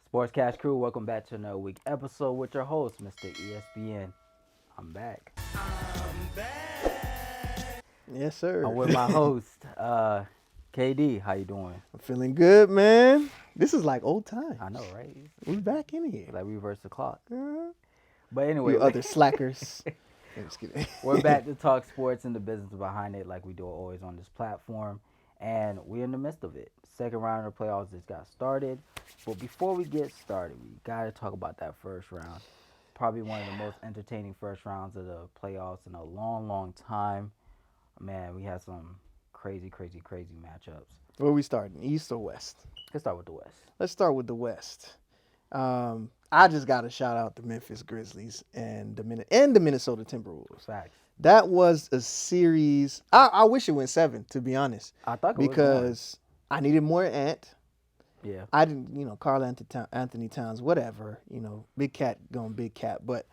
Sports Cash Crew, welcome back to another week episode with your host, Mr. ESPN. I'm back. Yes, sir. I'm with my host, KD. How you doing? I'm feeling good, man. This is like old times. I know, right? We back in here. Like reverse the clock. Uh, But anyway, you other slackers. I'm just kidding. we're back to talk sports and the business behind it, like we do always on this platform, and we're in the midst of it. Second round of the playoffs just got started, but before we get started, we gotta talk about that first round. Probably one of the most entertaining first rounds of the playoffs in a long, long time. Man, we had some crazy, crazy, crazy matchups. Where we starting? East or West? Let's start with the West. Let's start with the West. I just got to shout out the Memphis Grizzlies and the Minnesota Timberwolves. Facts. That was a series. I wish it went 7, to be honest, I thought it was because I needed more Ant. Yeah. I didn't, Carl Anthony Towns, whatever, Big Cat going Big Cat. But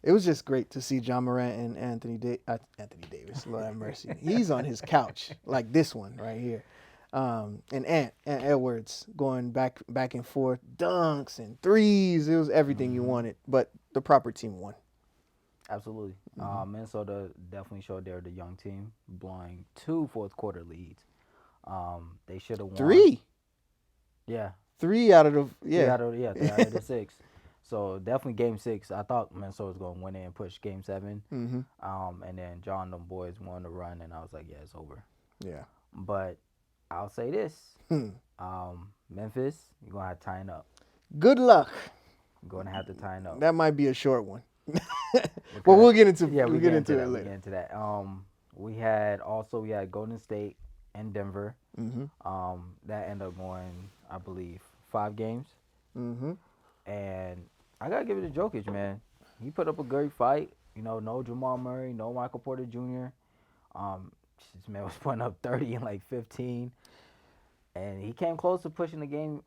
it was just great to see John Morant and Anthony Davis, Lord have mercy. He's on his couch, like this one right here. And Ant Edwards going back and forth, dunks and threes. It was everything you wanted, but the proper team won. Absolutely. Minnesota definitely showed they're the young team, blowing 2 fourth quarter leads. They should have won. 3. Yeah. 3 out of the Three out of the 6. So definitely game 6. I thought Minnesota was going to win it and push game 7. Mm-hmm. And then John, them boys won the run, and I was like, yeah, it's over. Yeah. But I'll say this. Memphis, you're going to have to tighten up. Good luck. You're going to have to tighten up. That might be a short one. But we'll get into we'll get into that. it later. We'll get into that. We had Golden State and Denver. Mm-hmm. That ended up going, I believe, 5 games. Mm-hmm. And I gotta give it to Jokic, man. He put up a great fight. No Jamal Murray, no Michael Porter Jr. This man was putting up 30 and like 15, and he came close to pushing the game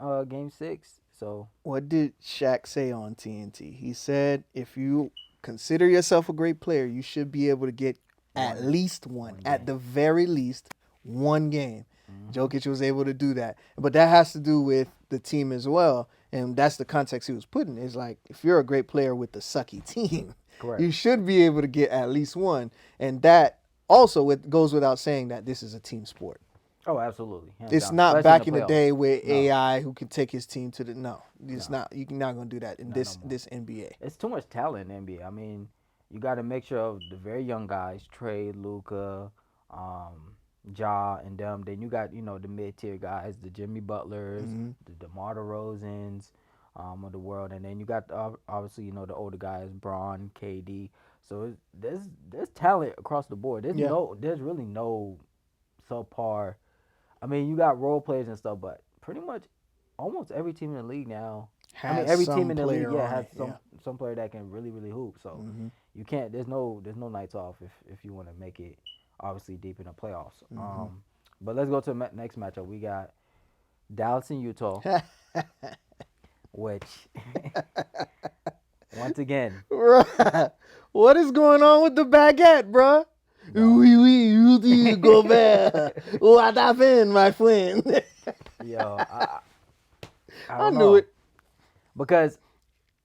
6. So what did Shaq say on TNT? He said, if you consider yourself a great player, you should be able to get at least one, at the very least, one game. Jokic was able to do that. But that has to do with the team as well. And that's the context he was putting. It's like, if you're a great player with the sucky team, correct, you should be able to get at least one. And that also goes without saying that this is a team sport. Oh, absolutely. It's not back in the day where AI who can take his team to the It's not. You're not going to do that in this NBA. It's too much talent in NBA. I mean, you got to make sure of the very young guys, Trey, Luka, Ja, and them. Then you got the mid-tier guys, the Jimmy Butlers, the DeMar DeRozans of the world, and then you got obviously the older guys, Braun, KD. So there's talent across the board. There's really no subpar. I mean, you got role players and stuff, but pretty much almost every team in the league now. Every team in the league has some player that can really, really hoop. So you can't. There's no nights off if you want to make it obviously deep in the playoffs. But let's go to the next matchup. We got Dallas and Utah, which once again, what is going on with the baguette, bruh? You go back. What happened, my friend? Yo, I I knew know. it. Because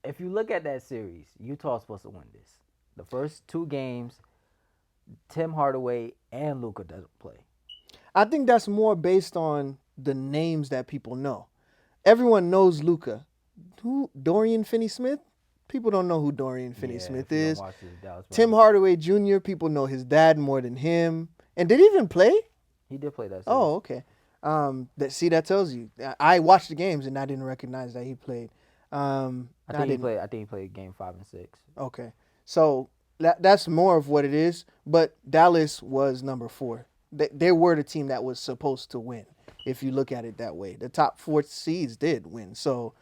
if you look at that series, Utah's supposed to win this. The first 2 games, Tim Hardaway and Luka doesn't play. I think that's more based on the names that people know. Everyone knows Luka. Who? Dorian Finney-Smith? People don't know who Dorian Finney-Smith is. Tim Hardaway Jr., people know his dad more than him. And did he even play? He did play that series. Oh, okay. That tells you. I watched the games and I didn't recognize that he played. I think he played game 5 and 6. Okay. So that's more of what it is. But Dallas was number 4. They were the team that was supposed to win, if you look at it that way. The top 4 seeds did win. So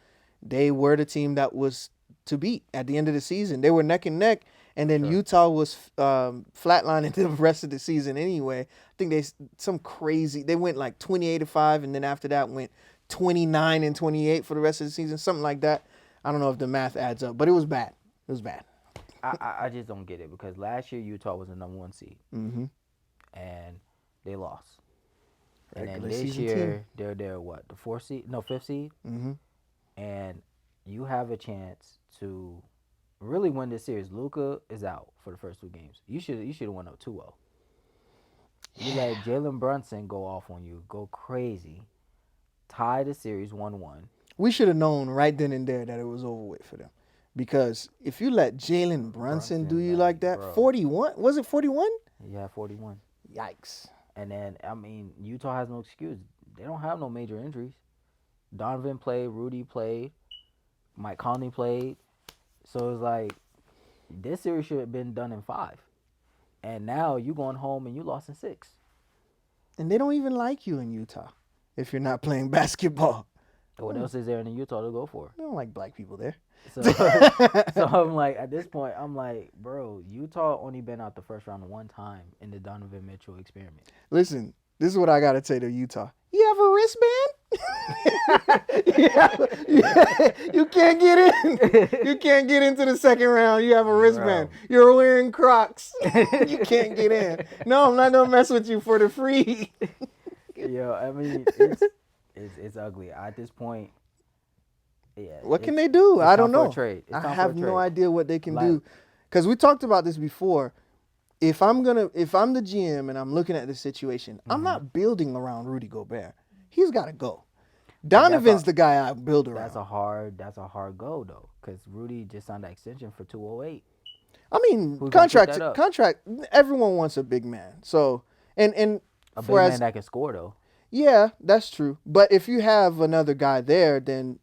they were the team that was to beat at the end of the season. They were neck and neck. And then Utah was flatlining the rest of the season anyway. I think they went like 28-5, and then after that went 29-28 for the rest of the season, something like that. I don't know if the math adds up, but it was bad. It was bad. I just don't get it because last year Utah was the number 1 seed, and they lost. And then Regular this season team. year they're what, the fourth seed? No, fifth seed. Mm-hmm. And you have a chance to really win this series. Luca is out for the first two games. You should have won up 2-0. You Yeah. let Jalen Brunson go off on you, go crazy, tie the series 1-1. We should have known right then and there that it was over with for them. Because if you let Jalen Brunson do Brunson, you like like, that, bro, 41? Was it 41? he had 41. Yikes. And then, I mean, Utah has no excuse. They don't have no major injuries. Donovan played, Rudy played, Mike Conley played. So it's like this series should have been done in 5. And now you going home and you lost in 6. And they don't even like you in Utah if you're not playing basketball. What else is there in Utah to go for? They don't like black people there. So, so I'm like, at this point, I'm like, bro, Utah only been out the first round one time in the Donovan Mitchell experiment. Listen, this is what I got to say to Utah. You have a wristband? You can't get in. You can't get into the second round. You have a wristband. Bro. You're wearing Crocs. You can't get in. No, I'm not going to mess with you for the free. Yo, I mean, it's ugly. At this point, yeah. What can they do? It's I don't time for a know. trade. It's I time for have a no trade. idea what they can Like- do. Because we talked about this before. If I'm the GM and I'm looking at the situation, I'm not building around Rudy Gobert. He's got to go. Donovan's the guy I build around. That's a hard go though, because Rudy just signed that extension for 208. I mean, Who's gonna pick that up? contract. Everyone wants a big man. So and A big whereas man that can score though. yeah, that's true. But if you have another guy there, then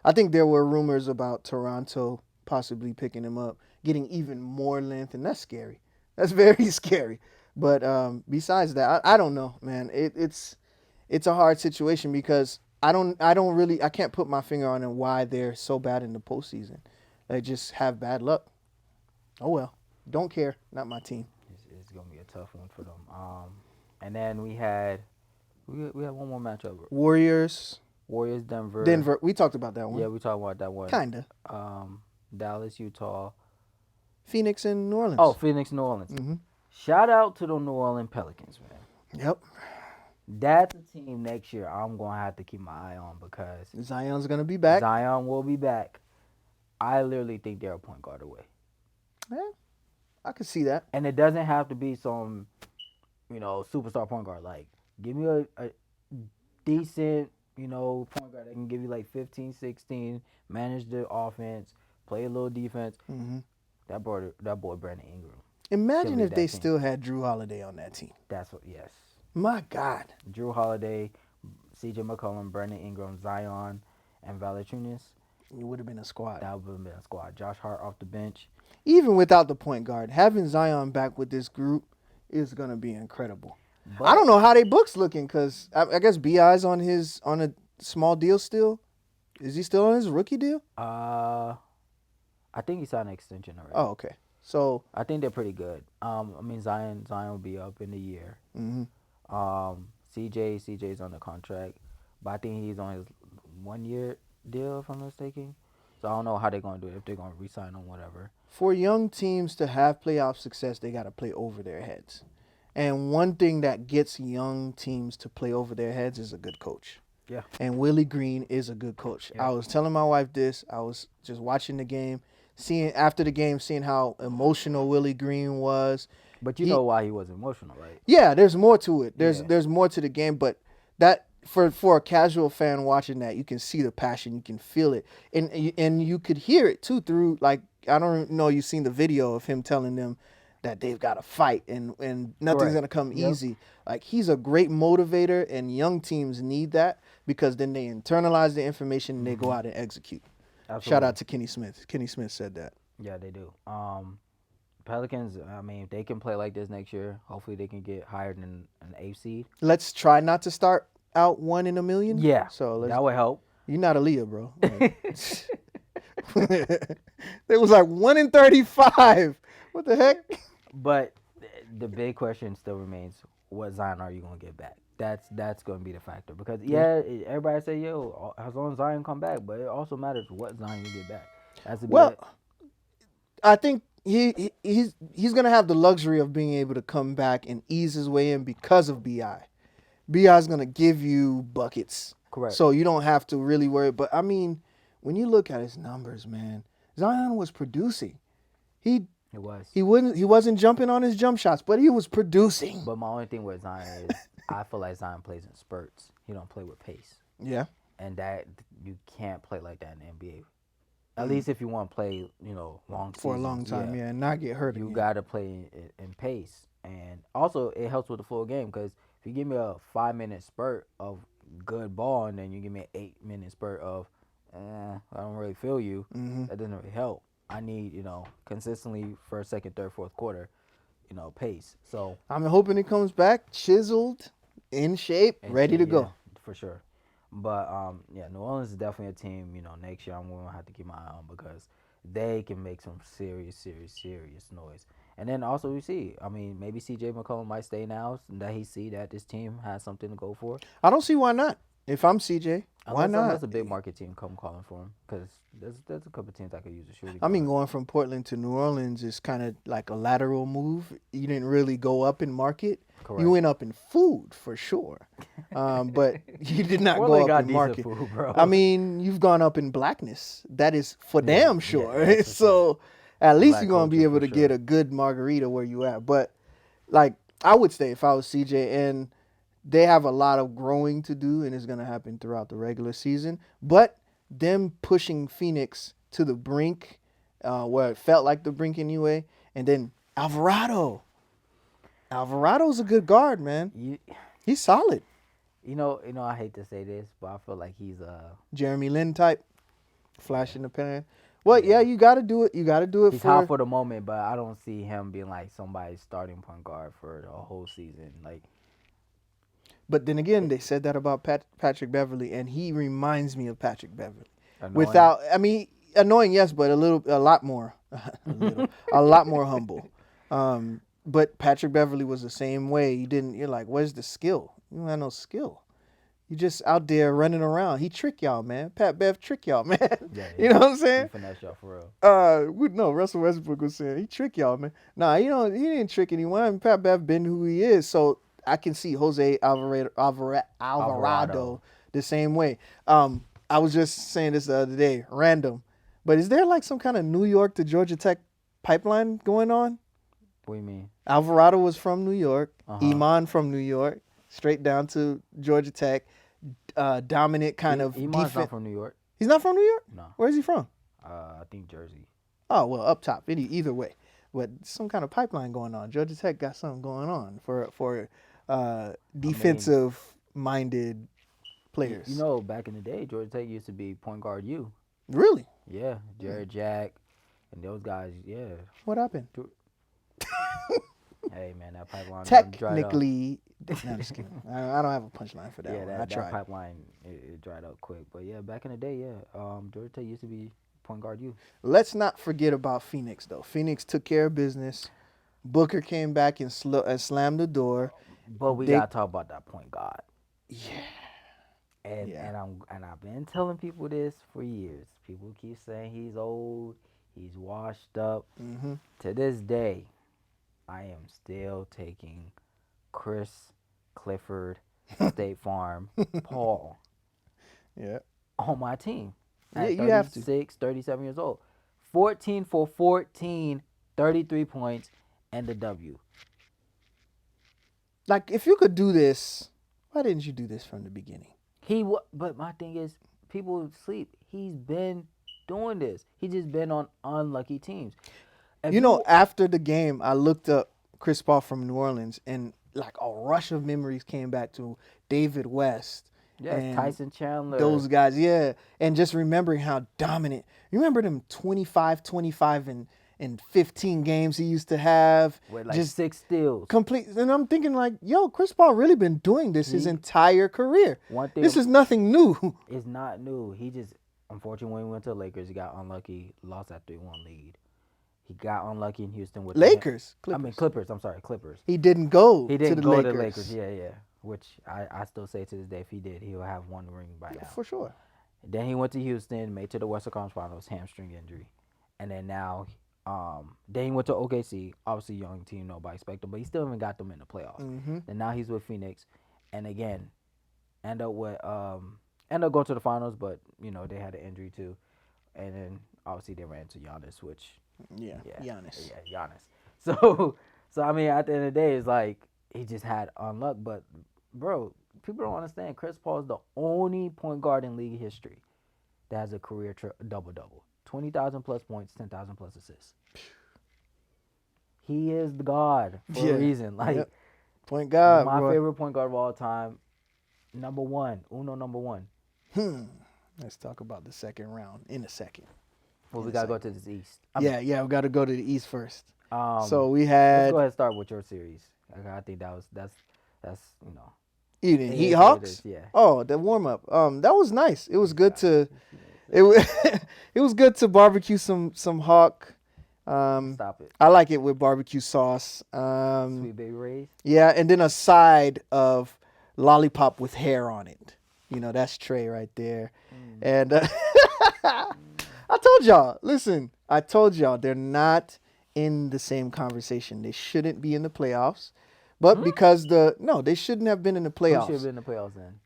I think there were rumors about Toronto possibly picking him up, getting even more length, and that's scary. That's very scary. But besides that, I don't know, man. It's a hard situation because I can't put my finger on why they're so bad in the postseason. They just have bad luck. Oh well, don't care. Not my team. It's gonna be a tough one for them. And then we had one more matchup. Warriors, Denver. Denver. We talked about that one. Yeah, we talked about that one. Kinda. Dallas, Utah. Phoenix and New Orleans. Oh, Phoenix, New Orleans. Mm-hmm. Shout out to the New Orleans Pelicans, man. Yep. That's a team next year I'm gonna have to keep my eye on because Zion's gonna be back. Zion will be back. I literally think they're a point guard away. Yeah, I could see that. And it doesn't have to be some, superstar point guard. Like, give me a decent, point guard that can give you like 15, 16, manage the offense, play a little defense. Mm-hmm. That boy Brandon Ingram. Imagine lead if they that team. still had Drew Holiday on that team. That's what. Yes. My God. Drew Holiday, C.J. McCollum, Brandon Ingram, Zion, and Valanciunas. It would have been a squad. That would have been a squad. Josh Hart off the bench. Even without the point guard, having Zion back with this group is gonna be incredible. But I don't know how they books looking because I guess Bi's on a small deal still. Is he still on his rookie deal? I think he signed an extension already. Oh, okay. So I think they're pretty good. I mean Zion will be up in the year. mhm. CJ's on the contract, but I think he's on his 1-year deal if I'm not mistaken. So I don't know how they're gonna do it, if they're gonna re-sign him, whatever. For young teams to have playoff success, they got to play over their heads. And one thing that gets young teams to play over their heads is a good coach. Yeah. And Willie Green is a good coach. Yeah. I was telling my wife this. I was just watching the game, seeing how emotional Willie Green was. But you know why he was emotional, right? Yeah, there's more to it. Yeah. There's more to the game, but that for a casual fan watching that, you can see the passion, you can feel it, and you could hear it too through, like, I don't know, you've seen the video of him telling them that they've got to fight and nothing's Correct. gonna come Yep. easy. Like, he's a great motivator, and young teams need that because then they internalize the information and they go out and execute. Absolutely. Shout out to Kenny Smith. Kenny Smith said that. Yeah, they do. Pelicans, I mean, if they can play like this next year, hopefully they can get higher than an 8th seed. Let's try not to start out 1 in a million. Yeah, So let's. that would help. You're not Aaliyah, bro. It was like 1 in 35. What the heck? But the big question still remains: what Zion are you gonna get back? That's gonna be the factor because everybody say as long as Zion come back, but it also matters what Zion you get back. That's I think he's gonna have the luxury of being able to come back and ease his way in because of Bi, Bi's gonna give you buckets, Correct. so you don't have to really worry. But I mean, when you look at his numbers, man, Zion was producing. He It was. he wasn't jumping on his jump shots, but he was producing. But my only thing with Zion is I feel like Zion plays in spurts. He don't play with pace, Yeah. and that you can't play like that in the NBA. At least if you want to play, long For a long seasons. time, Yeah, yeah, and not get hurt you again. gotta play in pace, and also it helps with the full game because if you give me a 5 minute spurt of good ball and then you give me an 8 minute spurt of, I don't really feel you, Hmm. that doesn't really help. I need consistently first, second, third, fourth quarter, pace. So I'm hoping he comes back chiseled, in shape, and ready shit, to yeah, go. for sure. But yeah, New Orleans is definitely a team. Next year I'm gonna have to keep my eye on because they can make some serious, serious, serious noise. And then also we see, I mean, maybe C.J. McCollum might stay now, that he see that this team has something to go for. I don't see why not. If I'm CJ, why Unless not? a big market team come calling for him, because there's a couple teams that could use a shooting I mean, guard. going from Portland to New Orleans is kind of like a lateral move. You didn't really go up in market. You Correct. went up in food for sure, but you did not go Portland up got in decent market. food, I bro. mean, you've gone up in blackness. That is for Yeah, damn yeah, sure. that's for sure. So at least Black you're gonna be culture able for to get sure. a good margarita where you at. But like, I would stay if I was CJ, and they have a lot of growing to do, and it's gonna happen throughout the regular season. But them pushing Phoenix to the brink, where it felt like the brink anyway, and then Alvarado. Alvarado's a good guard, man. You, He's solid. I hate to say this, but I feel like he's Jeremy Lin type, flash yeah, in the pan. Well, yeah, yeah. you got to do it. You got to do it He's hot for. for the moment, but I don't see him being like somebody's starting point guard for the whole season. Like, But then again, it, they said that about Patrick Beverly, and he reminds me of Patrick Beverly. annoying. Without, I mean, annoying, yes, but a lot more, a lot more humble. But Patrick Beverly was the same way. You didn't. You're like, where's the skill? You don't have no skill. You just out there running around. He trick y'all, man. Pat Bev trick y'all, man. Yeah, You yeah. know what I'm He saying? finesse y'all for real. No, Russell Westbrook was saying he trick y'all, man. Nah, he didn't trick anyone. I mean, Pat Bev been who he is, so I can see Jose Alvarado. Alvarado the same way. I was just saying this the other day, random, but is there like some kind of New York to Georgia Tech pipeline going on? What do you mean? Alvarado was from New York, Uh huh. Iman from New York, straight down to Georgia Tech. Dominant kind of Iman's not defense. from New York. He's not from New York. No. Where is he from? I think Jersey. Oh well, up top. Either way, but some kind of pipeline going on. Georgia Tech got something going on for I mean, defensive minded players. back in the day, Georgia Tech used to be point guard U. Really? Yeah, Hmm. Jared Jack, and those guys. Yeah. What happened? Hey man, that pipeline done dried up. Technically, no, I'm just kidding. I don't have a punchline for that Yeah, one. I that tried. pipeline it dried up quick. But yeah, back in the day, yeah, Georgia Tech used to be point guard U. Let's not forget about Phoenix though. Phoenix took care of business. Booker came back and slammed the door. But we They gotta talk about that point guard. yeah And yeah. and I've been telling people this for years. People keep saying he's old, he's washed up. Hmm. To this day, I am still taking Chris Clifford, State Farm, Paul Yeah on my team yeah. at You have to. 36, 37 years old. 14 for 14, 33 points, and the W. Like if you could do this, why didn't you do this from the beginning? But my thing is, people sleep. He's been doing this. He just been on unlucky teams. If After the game, I looked up Chris Paul from New Orleans, and like a rush of memories came back to David West yes, and Tyson Chandler those guys. Yeah, and just remembering how dominant. You remember them 25, 25, and 15 games he used to have. with like Just 6 steals. complete. And I'm thinking like, yo, Chris Paul really been doing this his He entire career. one thing This is nothing new. is not new. He just unfortunately when he went to the Lakers, he got unlucky, lost that 3-1 lead. He got unlucky in Houston with Lakers, I mean Clippers. Clippers. I'm sorry, Clippers. He didn't go He to didn't the go to Lakers. the Lakers. Yeah, yeah. Which I still say to this day, if he did, he would have one ring by now. For sure. Then he went to Houston, made to the Western Conference Finals, hamstring injury, and then now, then he went to OKC. Obviously, young team, nobody expect him, but he still haven't got them in the playoffs. Hmm. And now he's with Phoenix, and again, end up going to the finals, but they had an injury too, and then obviously they ran into Giannis, which Yeah, yeah, Giannis. yeah, Giannis. So so I mean, at the end of the day, it's like he just had unluck. But bro, people don't understand. Chris Paul is the only point guard in league history that has a career double double, 20,000 plus points, 10,000 plus assists. He is the god for a Yeah. reason. Like Yep. Point guard, my boy. favorite point guard of all time, number one, Uno number one. Hmm. Let's talk about the second round in a second. Well, In we a gotta go second. to this East. Yeah. We got to go to the East first. Um, So we let's go had ahead and start with your series. I think that's Eating it Heat is what it is. Hawks. Yeah. Oh, the warm up. That was nice. It was You good got to it. it. It was good to barbecue some hawk. Stop it. I like it with barbecue sauce. Sweet baby rays. Yeah, and then a side of lollipop with hair on it. That's Trey right there. And I told y'all, listen, I told y'all they're not in the same conversation. They shouldn't be in the playoffs. But because they shouldn't have been in the Who should have playoffs. been in the playoffs then?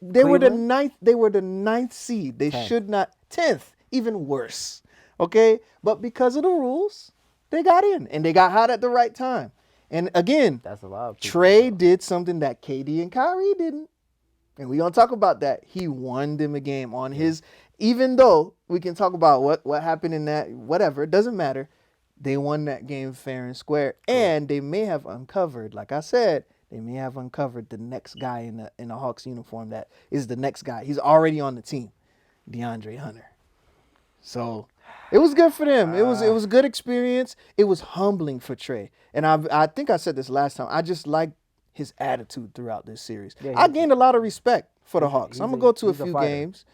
They were the Cleveland? ninth. They were the ninth seed. They 10th. should not 10th, even worse. Okay, but because of the rules, they got in and they got hot at the right time. And again, That's a lot of people. Trey did something that KD and Kyrie didn't, and we gonna talk about that. He won them a game on his. Even though we can talk about what happened in that, whatever, it doesn't matter. They won that game fair and square, and they may have uncovered, like I said, they may have uncovered the next guy in the Hawks uniform that is the next guy. He's already on the team, DeAndre Hunter. So it was good for them. It was a good experience. It was humbling for Trey, and I think I said this last time. I just like his attitude throughout this series. Yeah, I gained a lot of respect for the Hawks. I'm gonna go to a he's a few fighter. games,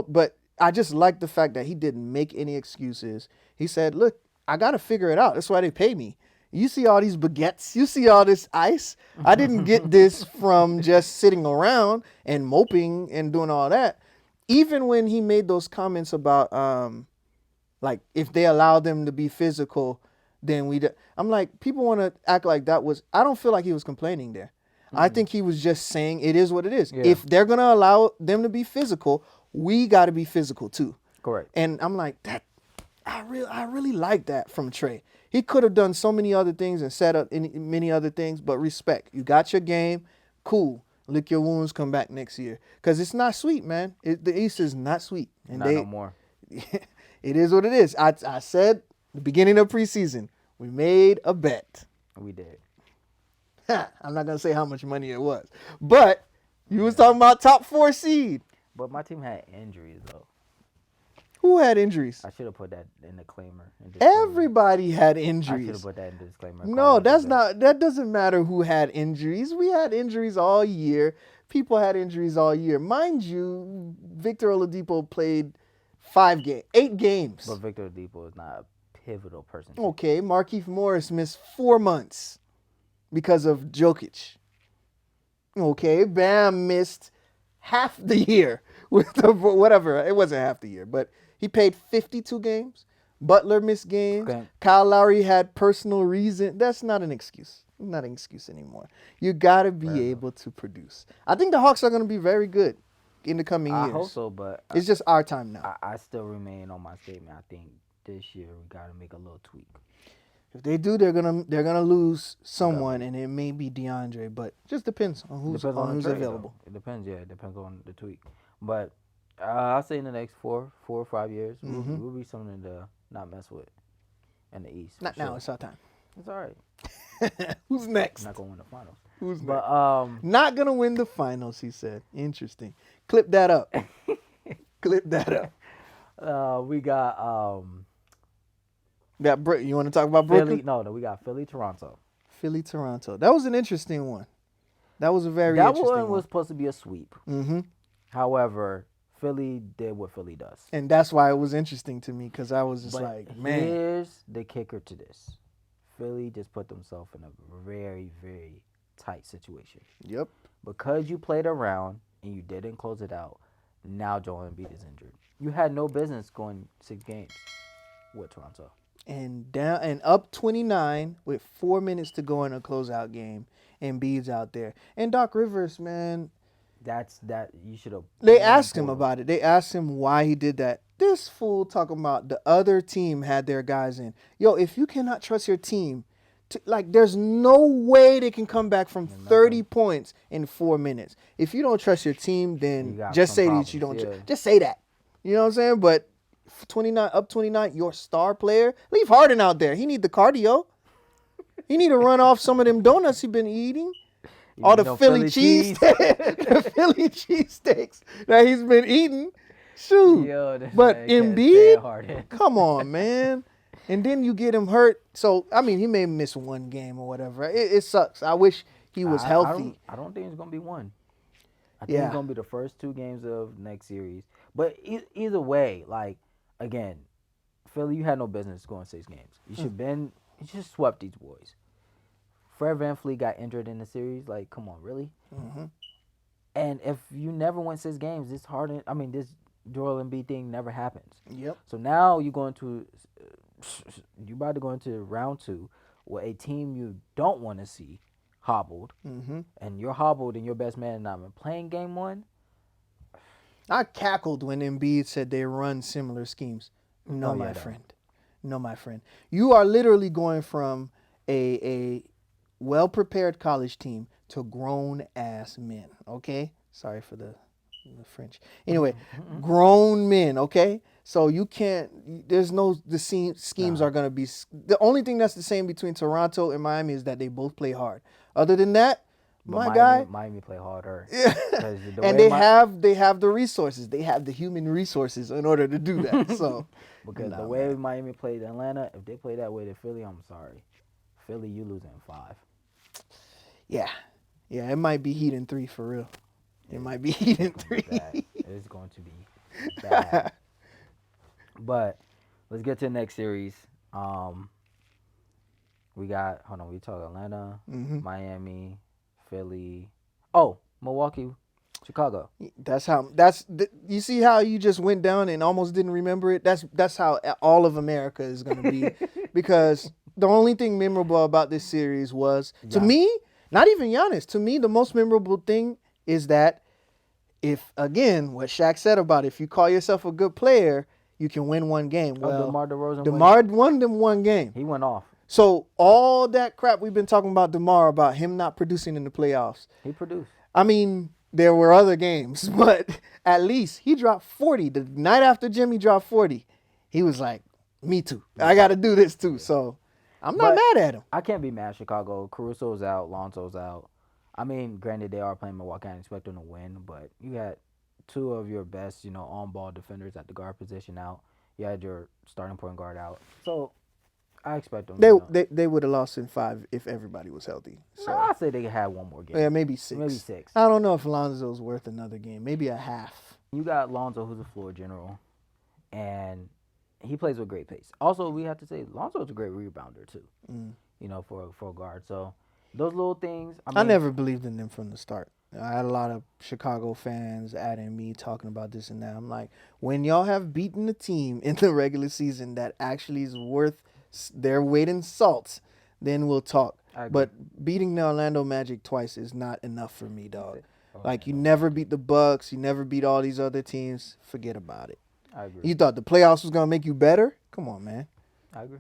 but I just like the fact that he didn't make any excuses. He said, "Look, I got to figure it out. That's why they pay me. You see all these baguettes. You see all this ice. I didn't get this from just sitting around and moping and doing all that." Even when he made those comments about like if they allow them to be physical, then I'm like, people want to act like that was. I don't feel like he was complaining there. I think he was just saying it is what it is. Yeah. If they're gonna allow them to be physical, we got to be physical too. Correct. And I'm like, that I really like that from Trey. He could have done so many other things and set up many other things, but respect. You got your game, cool. Lick your wounds, come back next year. Because it's not sweet, man. The East is not sweet. And Not no more. It is what it is. I said the beginning of preseason, we made a bet. We did. I'm not going to say how much money it was. But you was talking about top 4 seed. But my team had injuries though. Who had injuries? I should have put that in the disclaimer. Everybody had I should injuries. have put that in the disclaimer. No, that doesn't matter who had injuries. We had injuries all year. People had injuries all year. Mind you, Victor Oladipo played 8 games. But Victor Oladipo is not a pivotal person. Okay, Markieff Morris missed 4 months because of Jokic. Okay, Bam missed half the year with whatever. It wasn't half the year, but he played 52 games. Butler missed games. Okay. Kyle Lowry had personal reason. That's not an excuse. Not an excuse anymore. You got to be able to produce. I think the Hawks are going to be very good in the coming years. I hope so, but It's just our time now. I still remain on my statement. I think this year we got to make a little tweak. If they do, they're gonna lose someone, and it may be DeAndre, but just depends on who's Depends on the who's trade, available. though. It depends. Yeah, it depends on the tweak. But I'll say in the next 4 or 5 years, we'll be something to not mess with in the East. Not for now. sure. It's our time. It's all right. Who's next? Not gonna win the finals. Who's next? But Not gonna win the finals, he said. Interesting. Clip that up. Clip that up. we got You want to talk about Brooklyn? Philly. No, we got Philly, Toronto. Philly, Toronto. That was an interesting one. That was a very That interesting one was supposed to be a sweep. Mm-hmm. However, Philly did what Philly does. And that's why it was interesting to me, because I was just But like, man. here's the kicker to this. Philly just put themselves in a very, very tight situation. Yep. Because you played around and you didn't close it out, now Joel Embiid is injured. You had no business going 6 games with Toronto. and down and up 29 with 4 minutes to go in a closeout game. Embiid's out there, and Doc Rivers, man, That you should have they been asked him pulled him. about it. They asked him why he did that. This fool talking about the other team had their guys in. Yo, if you cannot trust your team, there's no way they can come back from And 30 nothing. points in 4 minutes. If you don't trust your team, You then got just some say that you problems. don't. Yeah. Just say that. You know what I'm saying? But 29 up 29, your star player, leave Harden out there. He need the cardio. He need to run off some of them donuts he been eating. You All need the no Philly cheese. the Philly cheesesteaks that he's been eating. Shoot. Yo, this But man can't stand Embiid, Harden. come on, man. And then you get him hurt. So, I mean, he may miss one game or whatever. It sucks. I wish he was healthy. I don't think it's gonna be one. I think it's Yeah. gonna be the first two games of next series. But either way, like again, Philly, you had no business going 6 games. You should swept these boys. Fred VanVleet got injured in the series. Like, come on, really? Hmm. And if you never win 6 games, this Joel Embiid thing never happens. Yep. So now you about to go into round two with a team you don't want to see hobbled, Hmm. and you're hobbled and your best man not even playing game one. I cackled when Embiid said they run similar schemes. No, Oh, yeah, my though. friend. No, my friend. You are literally going from a well-prepared college team to grown-ass men, okay? Sorry for the French. Anyway, grown men, okay? So you can't, there's no, schemes Nah. are going to be, the only thing that's the same between Toronto and Miami is that they both play hard. Other than that, But my guy, Miami play harder. yeah. 'Cause the And way they have the resources. They have the human resources in order to do that. So, because the nah, way man. Miami played Atlanta, if they play that way to Philly, I'm sorry. Philly, you losing 5. Yeah. Yeah, it might be Heat in 3 for real. It might be It's Heat in gonna be 3. bad. It's going to be bad. But let's get to the next series. We got we talk Atlanta, Hmm. Miami, Philly. Oh, Milwaukee, Chicago. You see how you just went down and almost didn't remember it? That's how all of America is going to be because the only thing memorable about this series was to Yeah. me, not even Giannis, to me the most memorable thing is that if again what Shaq said about if you call yourself a good player, you can win one game. Oh, Well, DeMar DeRozan DeMar won them one game. He went off. So all that crap we've been talking about DeMar about him not producing in the playoffs. He produced. I mean, there were other games, but at least he dropped 40. The night after Jimmy dropped 40, he was like, me too. I got to do this too. So I'm not But mad at him. I can't be mad at Chicago. Caruso's out. Lonzo's out. I mean, granted, they are playing Milwaukee. I didn't expect them to win, but you had two of your best, on-ball defenders at the guard position out. You had your starting point guard out. So I expect them. They would have lost in 5 if everybody was healthy. So I say they could have one more game. yeah, maybe 6. Maybe 6. I don't know if Lonzo's worth another game. Maybe a half. You got Lonzo, who's a floor general, and he plays with great pace. Also, we have to say Lonzo's a great rebounder too. Mm. For a guard. So those little things. I never believed in them from the start. I had a lot of Chicago fans adding me talking about this and that. I'm like, when y'all have beaten a team in the regular season that actually is worth their weight in salt, then we'll talk. I agree. But beating the Orlando Magic twice is not enough for me, dog. That's Like you never beat the Bucks, you never beat all these other teams. Forget about it. I agree. You thought the playoffs was gonna make you better? Come on, man. I agree.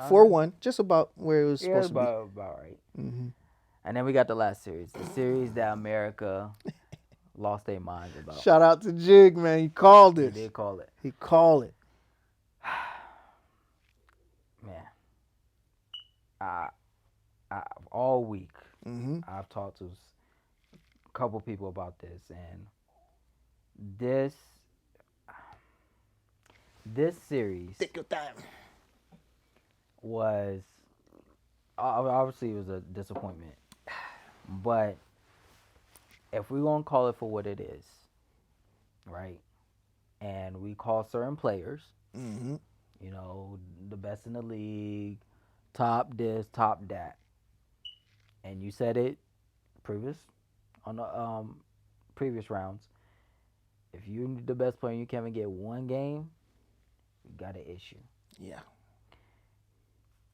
4-1, just about where it was Yeah, supposed to be. about right. Mm-hmm. And then we got the last series, the series that America lost their minds about. Shout out to Jig, man. He called He it. did call it. He called it. Man, I all week Mm-hmm. I've talked to a couple people about this, and this series Take your time. was obviously it was a disappointment, but if we're gonna call it for what it is, right, and we call certain players, Mm-hmm. the best in the league, top this, top that, and you said it previous on the previous rounds. If you're the best player and you can't even get one game, you got an issue. Yeah.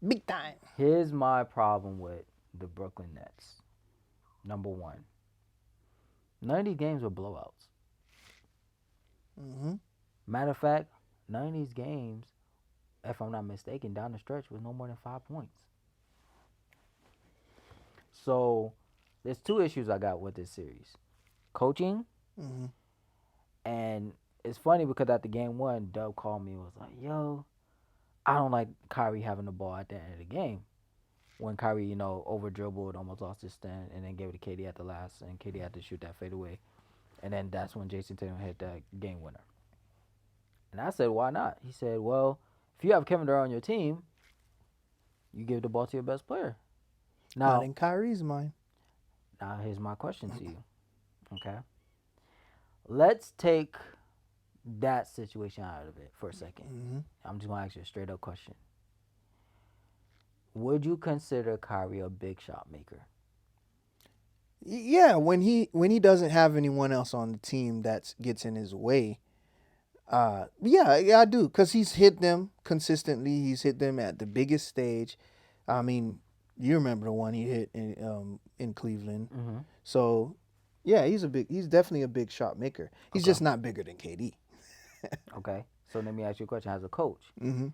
Big time. Here's my problem with the Brooklyn Nets. Number one, none of these games were blowouts. Mm-hmm. Matter of fact, none of these games, if I'm not mistaken, down the stretch was no more than 5 points. So there's two issues I got with this series: coaching, Mm-hmm. and it's funny because at the game one, Dub called me and was like, "Yo, I don't like Kyrie having the ball at the end of the game." When Kyrie, over dribbled, almost lost his stand, and then gave it to KD at the last, and KD had to shoot that fadeaway. And then that's when Jason Tatum hit that game winner. And I said, why not? He said, well, if you have Kevin Durant on your team, you give the ball to your best player. Not Now, in Kyrie's mind. now here's my question to you. Okay, let's take that situation out of it for a second. Mm-hmm. I'm just gonna ask you a straight up question. Would you consider Kyrie a big shot maker? Yeah, when he doesn't have anyone else on the team that gets in his way, yeah, I do, because he's hit them consistently. He's hit them at the biggest stage. I mean, you remember the one he hit in Cleveland. Mm-hmm. So, yeah, he's definitely a big shot maker. He's Okay. just not bigger than KD. Okay. So let me ask you a question. As a coach, Mm-hmm.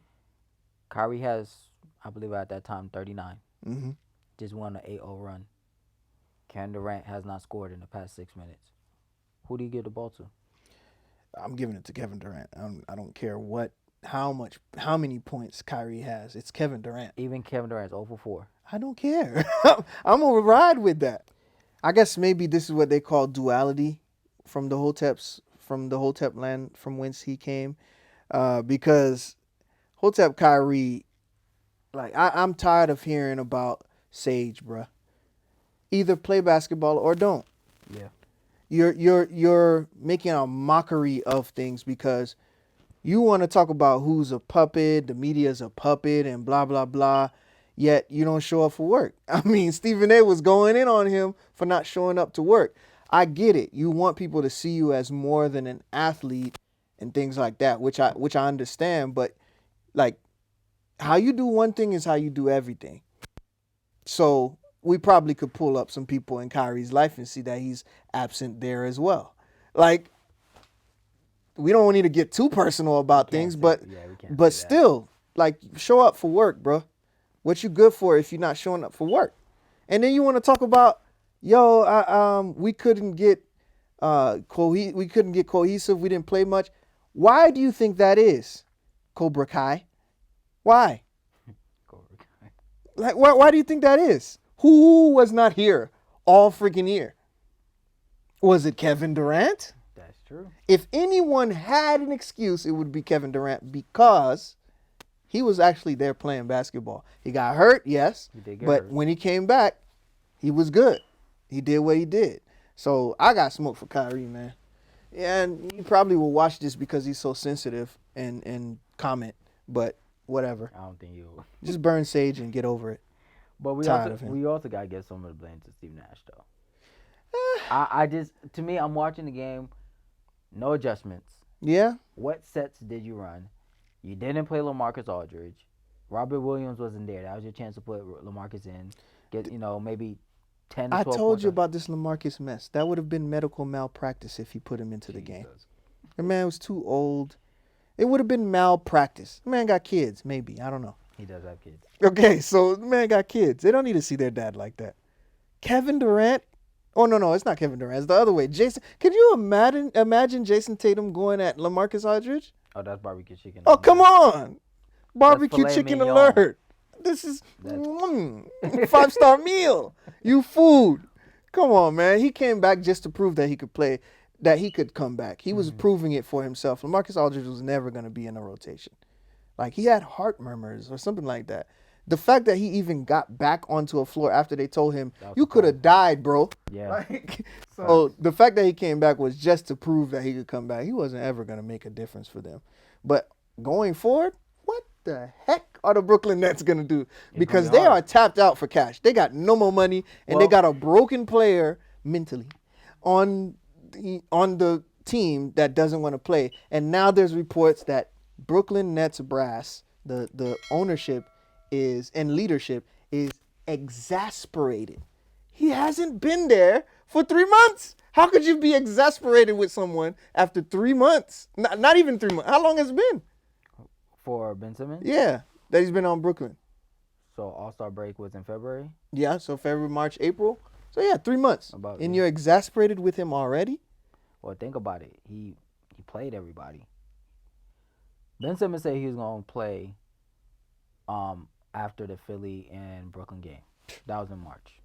Kyrie has, I believe at that time, 39. Mm-hmm. Just won an 8-0 run. Kevin Durant has not scored in the past 6 minutes. Who do you give the ball to? I'm giving it to Kevin Durant. I don't care how many points Kyrie has. It's Kevin Durant. Even Kevin Durant's 0 for 4. I don't care. I'm gonna ride with that. I guess maybe this is what they call duality from the Hotep land from whence he came, because Hotep Kyrie, like I'm tired of hearing about Sage, bruh. Either play basketball or don't. Yeah. You're making a mockery of things because you want to talk about who's a puppet, the media's a puppet, and blah blah blah. Yet you don't show up for work. I mean, Stephen A. was going in on him for not showing up to work. I get it. You want people to see you as more than an athlete and things like that, which I understand. But like, how you do one thing is how you do everything. So we probably could pull up some people in Kyrie's life and see that he's absent there as well. Like, we don't need to get too personal about things, but still, like, show up for work, bro. What you good for if you're not showing up for work? And then you want to talk about, we couldn't get we couldn't get cohesive. We didn't play much. Why do you think that is, Cobra Kai? Why? Cobra Kai. Like, why do you think that is? Who was not here all freaking year? Was it Kevin Durant? That's true. If anyone had an excuse, it would be Kevin Durant because he was actually there playing basketball. He got hurt, yes, He did get but hurt. when he came back, he was good. He did what he did. So I got smoke for Kyrie, man. Yeah, and he probably will watch this because he's so sensitive and comment, but whatever. I don't think you. Just burn sage and get over it. But Tired of him. we also gotta give some of the blame to Steve Nash though. I just, to me, I'm watching the game. No adjustments. Yeah. What sets did you run? You didn't play LaMarcus Aldridge. Robert Williams wasn't there. That was your chance to put LaMarcus in. Get maybe 10 to 12 I told points you up. about this LaMarcus mess. That would have been medical malpractice if he put him into the game. The man was too old. It would have been malpractice. The man got kids, maybe. I don't know. He does have kids. Okay, so the man got kids. They don't need to see their dad like that. Kevin Durant? Oh, no, it's not Kevin Durant. It's the other way. Jason, could you imagine Jason Tatum going at LaMarcus Aldridge? Oh, that's barbecue chicken. Oh, come on. Barbecue filet chicken mignon. alert. This is 5-star meal. You food. Come on, man. He came back just to prove that he could play, that he could come back. He was proving it for himself. LaMarcus Aldridge was never going to be in a rotation. Like, he had heart murmurs or something like that. The fact that he even got back onto a floor after they told him, you could have died, bro. Yeah. Like, so the fact that he came back was just to prove that he could come back. He wasn't ever going to make a difference for them. But going forward, what the heck are the Brooklyn Nets going to do? Because they are tapped out for cash. They got no more money, and they got a broken player mentally on the team that doesn't want to play. And now there's reports that Brooklyn Nets brass, the ownership, is and leadership is exasperated. He hasn't been there for 3 months. How could you be exasperated with someone after 3 months? Not even 3 months. How long has it been? For Ben Simmons? Yeah, that he's been on Brooklyn. So All-Star break was in February? Yeah, so February, March, April. So yeah, 3 months. And you're exasperated with him already? Well, think about it. He played everybody. Ben Simmons said he was gonna play after the Philly and Brooklyn game. That was in March.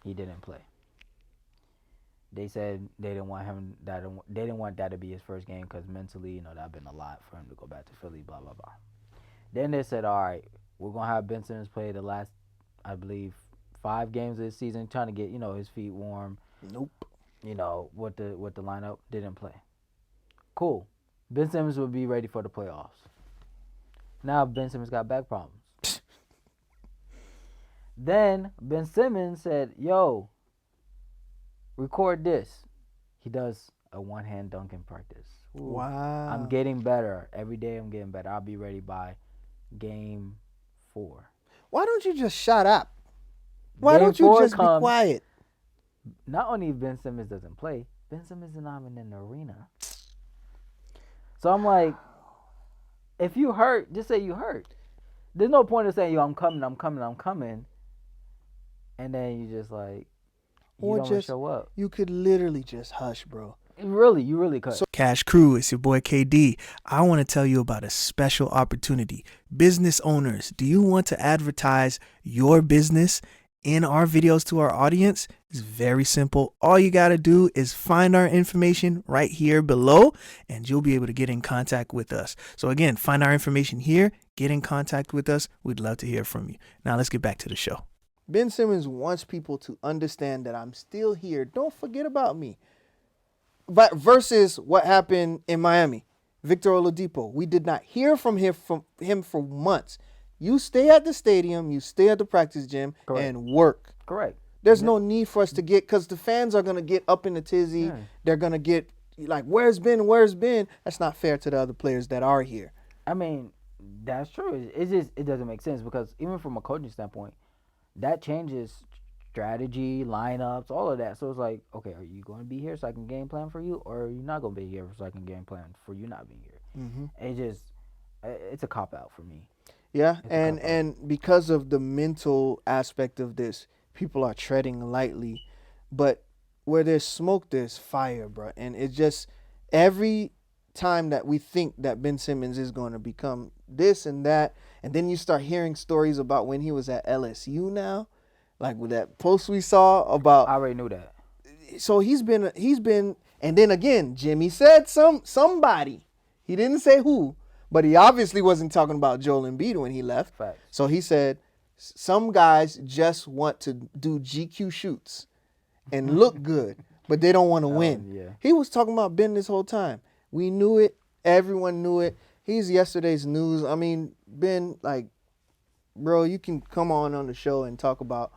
He didn't play. They said they didn't want him that. They didn't want that to be his first game because mentally, that'd been a lot for him to go back to Philly. Blah blah blah. Then they said, all right, we're gonna have Ben Simmons play the last, I believe, 5 games of the season, trying to get his feet warm. Nope. With the lineup, didn't play. Cool. Ben Simmons would be ready for the playoffs. Now Ben Simmons got back problems. Then Ben Simmons said, yo, record this. He does a one-hand dunk in practice. Ooh, wow. I'm getting better. Every day I'm getting better. I'll be ready by game 4. Why don't you just shut up? Why don't you just be quiet? Not only Ben Simmons doesn't play, Ben Simmons is not even in the arena. So I'm like, if you hurt, just say you hurt. There's no point in saying, yo, I'm coming. And then you just like, you don't show up. You could literally just hush, bro. You really could. So, Cash Crew, it's your boy KD. I want to tell you about a special opportunity. Business owners, do you want to advertise your business in our videos to our audience? It's very simple. All you got to do is find our information right here below, and you'll be able to get in contact with us. So again, find our information here, get in contact with us. We'd love to hear from you. Now let's get back to the show. Ben Simmons wants people to understand that I'm still here. Don't forget about me. But versus what happened in Miami, Victor Oladipo, we did not hear from him for months. You stay at the stadium, you stay at the practice gym, correct, and work. Correct. There's no need for us to get, because the fans are going to get up in a tizzy. Yeah. They're going to get like, where's Ben? That's not fair to the other players that are here. I mean, that's true. It doesn't make sense, because even from a coaching standpoint, that changes strategy, lineups, all of that. So it's like, okay, are you going to be here so I can game plan for you, or are you not going to be here so I can game plan for you not being here? Mm-hmm. It's a cop-out for me. Yeah, and because of the mental aspect of this, people are treading lightly. But where there's smoke, there's fire, bro. And it's just every time that we think that Ben Simmons is going to become this and that, and then you start hearing stories about when he was at LSU now, like with that post we saw about. I already knew that. So he's been, and then again, Jimmy said somebody. He didn't say who. But he obviously wasn't talking about Joel Embiid when he left. Facts. So he said, some guys just want to do GQ shoots and look good, but they don't want to win. Yeah. He was talking about Ben this whole time. We knew it. Everyone knew it. He's yesterday's news. I mean, Ben, like, bro, you can come on the show and talk about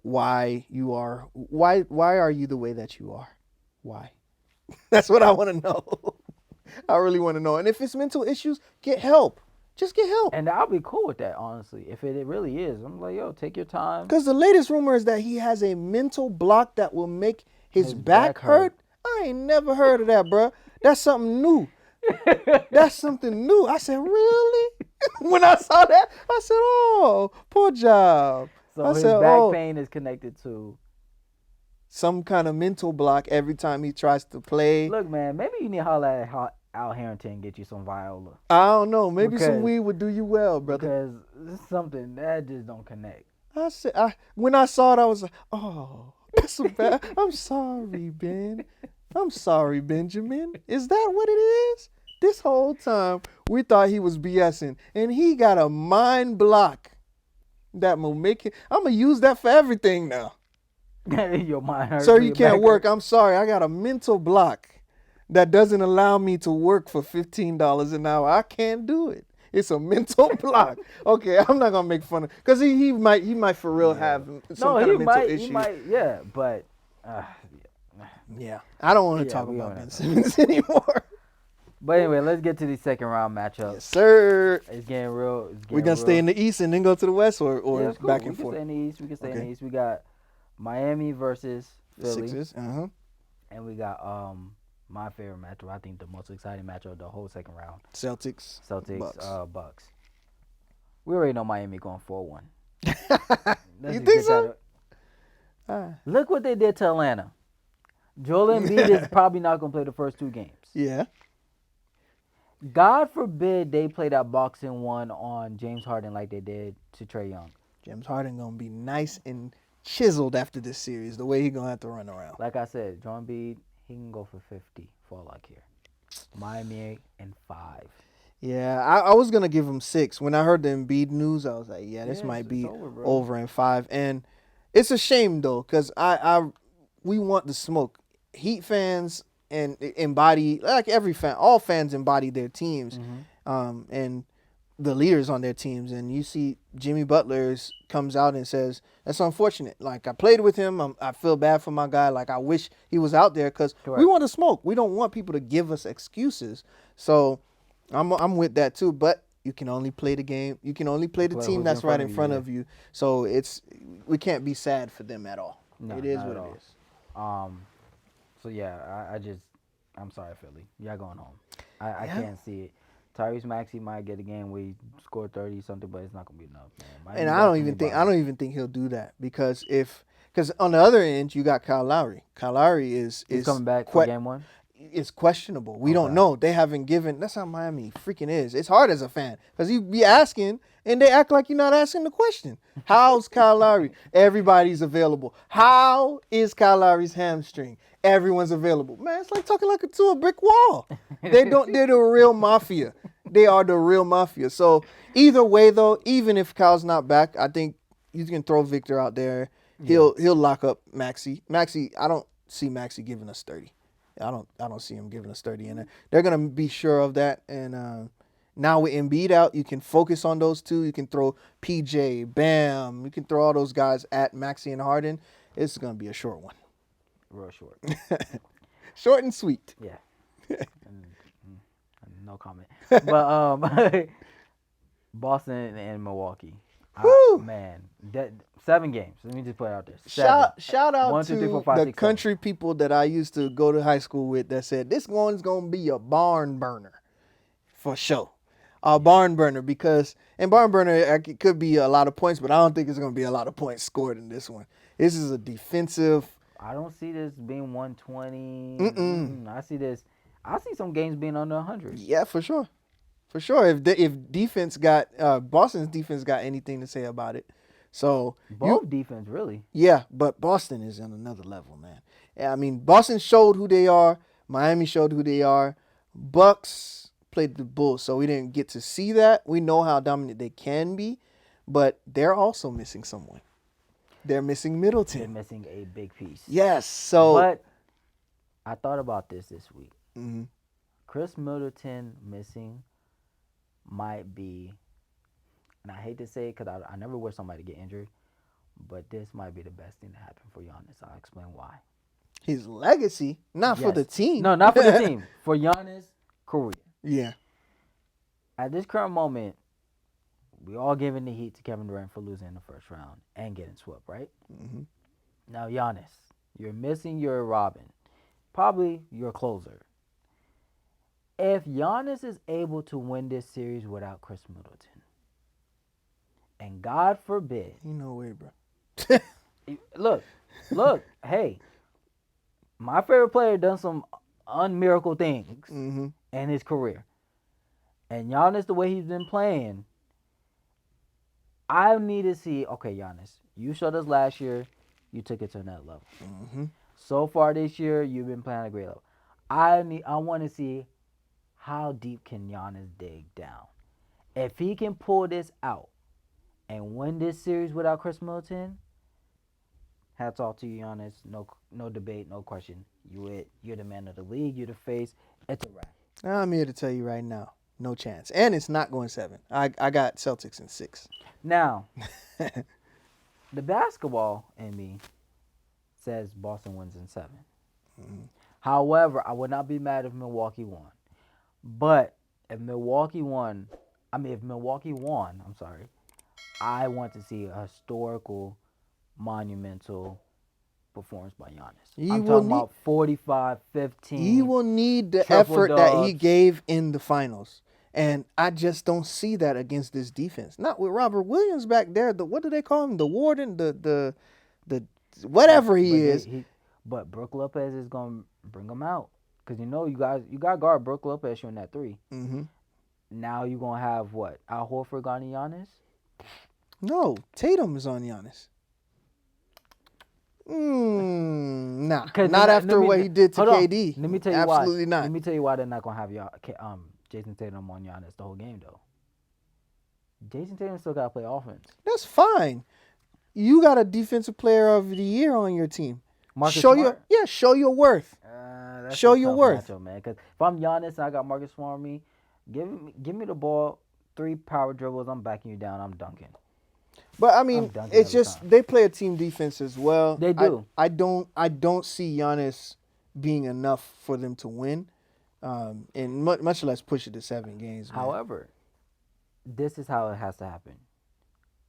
why are you the way that you are? Why? That's what I want to know. I really want to know. And if it's mental issues, get help. Just get help. And I'll be cool with that, honestly. If it really is, I'm like, yo, take your time. Because the latest rumor is that he has a mental block that will make his back hurt. I ain't never heard of that, bro. That's something new. That's something new. I said, really? When I saw that, I said, oh, poor job. So his back pain is connected to some kind of mental block every time he tries to play. Look, man, maybe you need to holler at Al Harrington and get you some viola. I don't know. Maybe some weed would do you well, brother. Because it's something that just don't connect. I said, when I saw it, I was like, oh, that's so bad. I'm sorry, Ben. I'm sorry, Benjamin. Is that what it is? This whole time, we thought he was BSing, and he got a mind block that will make it. I'm going to use that for everything now. Your mind hurts. Sir, you can't work. I'm sorry. I got a mental block that doesn't allow me to work for $15 an hour. I can't do it. It's a mental block. Okay, I'm not gonna make fun of, because he might for real have some kind of mental issue. He might, yeah, but yeah. I don't want to talk about Ben Simmons anymore. But anyway, let's get to these second round Yes, matchups. sir. It's getting real. It's We're getting gonna stay real. in the East and then go to the West, Yeah, or it's cool. back We and can forth. stay in the East. We can stay in the Okay. East. We got Miami versus The Philly, Sixers. and we got my favorite matchup. I think the most exciting matchup of the whole second round. Celtics. Celtics, Bucks. Bucks. We already know Miami going 4-1. Let's You just think get so? that. Ah, Look what they did to Atlanta. Joel Embiid is probably not going to play the first 2 games. yeah. God forbid they play that boxing one on James Harden like they did to Trae Young. James Harden gonna be nice and chiseled after this series. The way he gonna have to run around. Like I said, Joel Embiid, he can go for 50 for all I care. Miami in 5. Yeah, I was gonna give him 6. When I heard the Embiid news, I was like, yeah, this Yeah, might it's be over, bro. over in 5. And it's a shame though, cause we want the smoke. Heat fans and embody, like every fan, all fans embody their teams, and the leaders on their teams. And you see Jimmy Butler comes out and says, that's unfortunate. Like, I played with him. I feel bad for my guy. Like, I wish he was out there, because we want to smoke. We don't want people to give us excuses. So I'm with that too. But you can only play the game. You can only play the team that's right in front of you. So we can't be sad for them at all. No, it is not what at it all. is. So yeah, I'm sorry, Philly. Y'all going home. I can't see it. Tyrese Maxey might get a game where he scored 30 something, but it's not gonna be enough, man. And I don't even think he'll do that, because on the other end you got Kyle Lowry. Kyle Lowry is coming back for game 1. It's questionable. We don't know. They haven't given. That's how Miami freaking is. It's hard as a fan, because you be asking and they act like you're not asking the question. How's Kyle Lowry? Everybody's available. How is Kyle Lowry's hamstring? Everyone's available. Man, it's like talking to a brick wall. They're the real mafia. They are the real mafia. So either way though, even if Kyle's not back, I think you can throw Victor out there. He'll lock up Maxey. I don't see Maxey giving us 30. I don't see him giving us 30 in it. They're gonna be sure of that. And now with Embiid out, you can focus on those two. You can throw PJ, Bam. You can throw all those guys at Maxey and Harden. It's gonna be a short one. Real short. Short and sweet. Yeah. No comment. But Boston and Milwaukee. Man, 7 games. Let me just put it out there. 7. Shout out 1, 2, 3, 4, 5, to 6, the country people that I used to go to high school with that said this one's gonna be a barn burner, for sure. A barn burner, because barn burner, it could be a lot of points, but I don't think it's gonna be a lot of points scored in this one. This is a defensive. I don't see this being 120. I see some games being under 100. Yeah, for sure. For sure. If defense got Boston's defense got anything to say about it. So both defense, really. Yeah, but Boston is on another level, man. I mean, Boston showed who they are. Miami showed who they are. Bucks played the Bulls, so we didn't get to see that. We know how dominant they can be, but they're also missing someone. They're missing Middleton. They're missing a big piece. Yes. So, but I thought about this week. Mm-hmm. Chris Middleton missing might be, and I hate to say it because I never wish somebody to get injured, but this might be the best thing to happen for Giannis. I'll explain why. His legacy, not for the team. No, not for the team. For Giannis' career. Yeah. At this current moment, we all giving the heat to Kevin Durant for losing in the first round and getting swept, right? Mm-hmm. Now, Giannis, you're missing your Robin, probably your closer. If Giannis is able to win this series without Chris Middleton, and God forbid, no way, bro. look, hey, my favorite player done some unmiracle things in his career, and Giannis, the way he's been playing, I need to see. Okay, Giannis, you showed us last year, you took it to another level. So far this year, you've been playing at a great level. I want to see how deep can Giannis dig down. If he can pull this out and win this series without Chris Middleton, hats off to you, Giannis. No debate, no question. You're the man of the league. You're the face. It's a wrap. I'm here to tell you right now, no chance. And it's not going 7. I got Celtics in 6. Now, the basketball in me says Boston wins in 7. However, I would not be mad if Milwaukee won. But if Milwaukee won, I'm sorry, I want to see a historical, monumental performance by Giannis. He I'm will talking need about 45, he 15, will need the triple effort that he dubs. gave in the finals. And I just don't see that against this defense. Not with Robert Williams back there. What do they call him? The warden, the whatever he But is. but Brook Lopez is gonna bring him out because you got guard Brook Lopez shooting that three. Mm-hmm. Now you gonna have what Al Horford on Giannis? No, Tatum is on Giannis. Nah, Because not after what he did to hold on. KD. Let me tell you why. Absolutely Let not. me tell you why they're not gonna have y'all Jason Tatum on Giannis the whole game though. Jason Tatum still gotta play offense. That's fine. You got a defensive player of the year on your team. Marcus Show Smart. show your worth. That's Show a your tough worth. matchup, man. Because if I'm Giannis and I got Marcus Smart on me, give me the ball, 3 power dribbles. I'm backing you down. I'm dunking. But I I'm mean, dunking it's every just time. they play a team defense as well. They do. I don't see Giannis being enough for them to win, and much less push it to 7 games. Man. However, this is how it has to happen.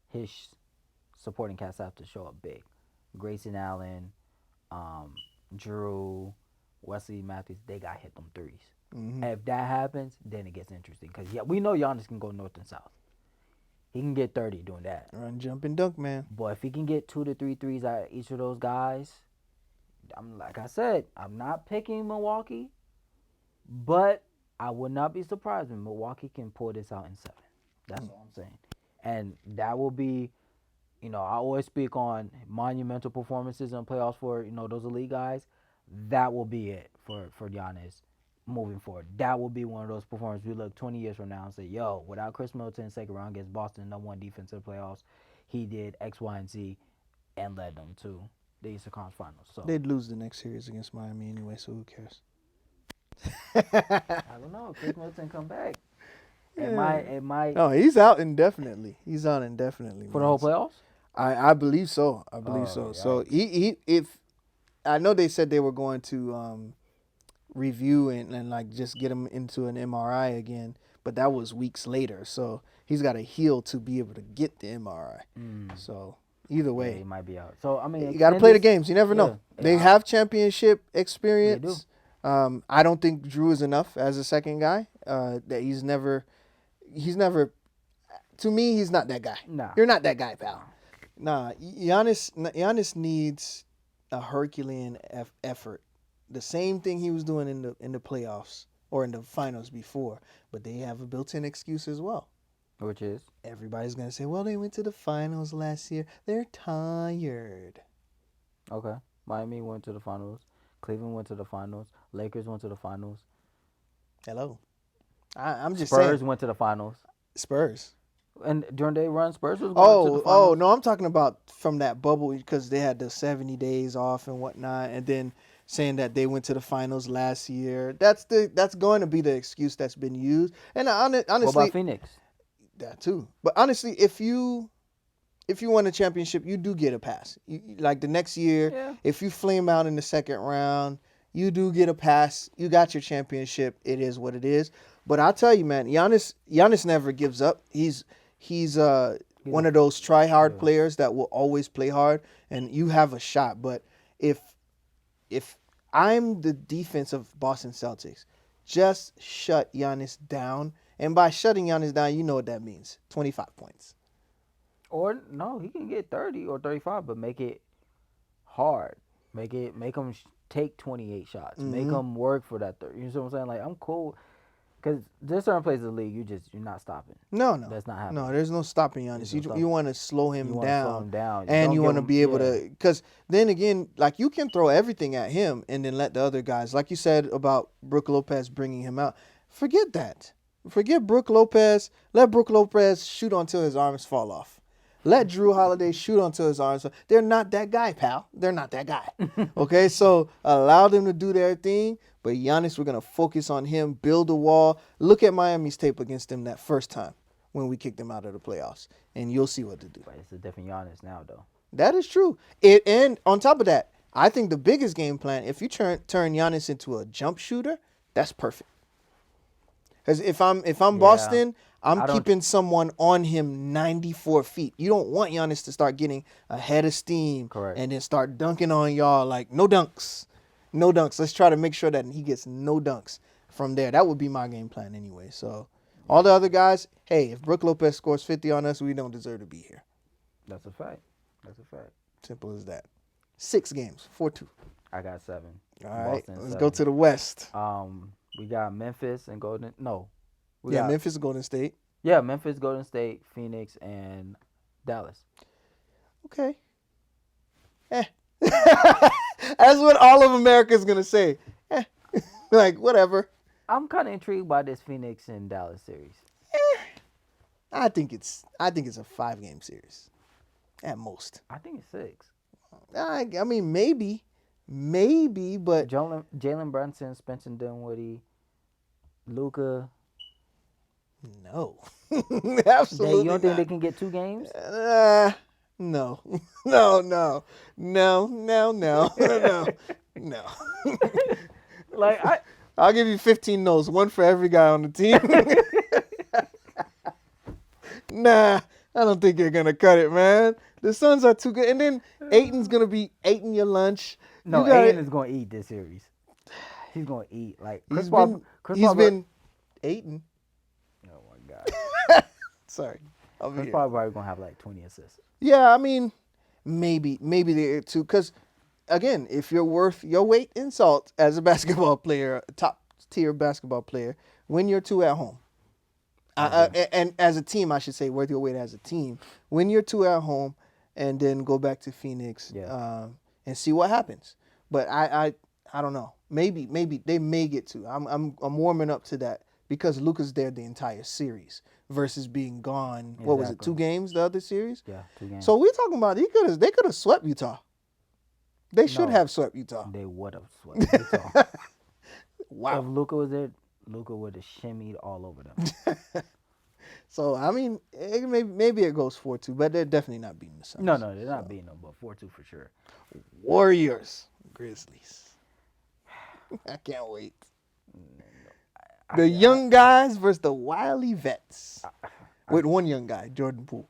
His supporting cast have to show up big. Grayson Allen, um, Drew, Wesley Matthews, they got hit them 3s. Mm-hmm. If that happens, then it gets interesting because we know Giannis can go north and south. He can get 30 doing that. Run, jump, and dunk, man. But if he can get 2 to 3 threes out of each of those guys, like I said, I'm not picking Milwaukee, but I would not be surprised when Milwaukee can pull this out in 7. That's all I'm saying. And that will be, I always speak on monumental performances in playoffs for, those elite guys. That will be it for Giannis moving forward. That will be one of those performances we look 20 years from now and say, yo, without Chris Middleton second round against Boston, number 1 defense in the playoffs, he did X, Y, and Z and led them to the Eastern Conference Finals. So They'd lose the next series against Miami anyway, so who cares? I don't know. Chris Middleton come back. It might No, he's out indefinitely. He's out indefinitely. for the whole playoffs. I believe so. I believe Oh, so. yikes. So he if I know they said they were going to review and like just get him into an MRI again, but that was weeks later. So he's got to heal to be able to get the MRI. So either Yeah, way, he might be out. So I mean, you got to play the extend games. You never know. Yeah. They Yeah. have championship They do. experience. I don't think Drew is enough as a second guy. That he's never. To me, he's not that guy. Nah. You're not that guy, pal. Nah, Giannis needs a Herculean effort. The same thing he was doing in the playoffs or in the finals before, but they have a built-in excuse as well. Which is Everybody's gonna say, "Well, they went to the finals last year. They're tired." okay. Miami went to the finals. Cleveland went to the finals. Lakers went to the finals. Hello, I'm just Spurs saying. went to the finals. Spurs. And during their run, Spurs was going to the finals. Oh, no, I'm talking about from that bubble because they had the 70 days off and whatnot, and then saying that they went to the finals last year. That's going to be the excuse that's been used. And What honestly, about Phoenix? that too. But honestly, if you won a championship, you do get a pass. Like the next year, Yeah. if you flame out in the second round, you do get a pass. You got your championship. It is what it is. But I'll tell you, man, Giannis never gives up. He's one of those try hard players that will always play hard, and you have a shot. But if I'm the defense of Boston Celtics, just shut Giannis down. And by shutting Giannis down, you know what that means. 25 points. Or no, he can get 30 or 35, but make it hard. Make him take 28 shots. Make him work for that 30. You know what I'm saying? Like I'm cool. Because there's certain places in the league you're not stopping. No. That's not happening. No, there's no stopping Giannis. You want to slow him You wanna slow down. him down. And Don't you give want to him- be able yeah. to, because then again, like you can throw everything at him and then let the other guys, like you said about Brook Lopez bringing him out. Forget that. Forget Brook Lopez. Let Brook Lopez shoot until his arms fall off. Let Drew Holiday shoot until his arms. They're not that guy, pal. They're not that guy. Okay, so allow them to do their thing. But Giannis, we're gonna focus on him, build a wall. Look at Miami's tape against them that first time when we kicked them out of the playoffs, and you'll see what to do. But it's a different Giannis now, though. That is true. And on top of that, I think the biggest game plan, if you turn Giannis into a jump shooter, that's perfect. Because if I'm Yeah, Boston, I'm I don't. keeping someone on him 94 feet. You don't want Giannis to start getting ahead of steam Correct. and then start dunking on y'all like no dunks. No dunks. Let's try to make sure that he gets no dunks from there. That would be my game plan anyway. So all the other guys, hey, if Brook Lopez scores 50 on us, we don't deserve to be here. That's a fact. That's a fact. Simple as that. 6 games, 4-2. I got 7. All right, Boston let's go 7. to the West. We got Memphis and Golden. No, we Yeah, got Memphis, Golden State. Memphis, Golden State, Phoenix, and Dallas. Okay. Eh. That's what all of America's gonna say. Eh. Like whatever. I'm kind of intrigued by this Phoenix and Dallas series. I think it's a 5-game series, at most. I think it's 6. I mean maybe, but Jalen Brunson, Spencer Dinwiddie, Luca. no, You absolutely don't think they not. can get 2 games? No, no. Like I'll give you 15 no's, one for every guy on the team. Nah, I don't think you're gonna cut it, man. The Suns are too good, and then Aiton's gonna be eating your lunch. no, You got Aiden it. is going to eat this series. He's going to eat like He's Chris been Paul. Aiton. Oh my God, Sorry, I'll be Chris here. Paul probably going to have like 20 assists. Yeah, I mean, maybe they're too. Because again, if you're worth your weight in salt as a basketball player, a top tier basketball player, win your 2 at home. And as a team, I should say, worth your weight as a team. Win your 2 at home, and then go back to Phoenix, and see what happens. But I don't know. Maybe they may get to. I'm warming up to that because Luka's there the entire series versus being gone. What was it? Exactly. 2 games the other series. Yeah, 2 games. So we're talking about they could have swept Utah. They should No. have swept Utah. They would have swept Utah. Wow. If Luca was there, Luca would have shimmied all over them. So I mean, maybe it goes 4-2, but they're definitely not beating the Suns. No, they're not beating them, but 4-2 for sure. Warriors, Grizzlies. I can't wait. The young guys versus the wily vets. With one young guy, Jordan Poole.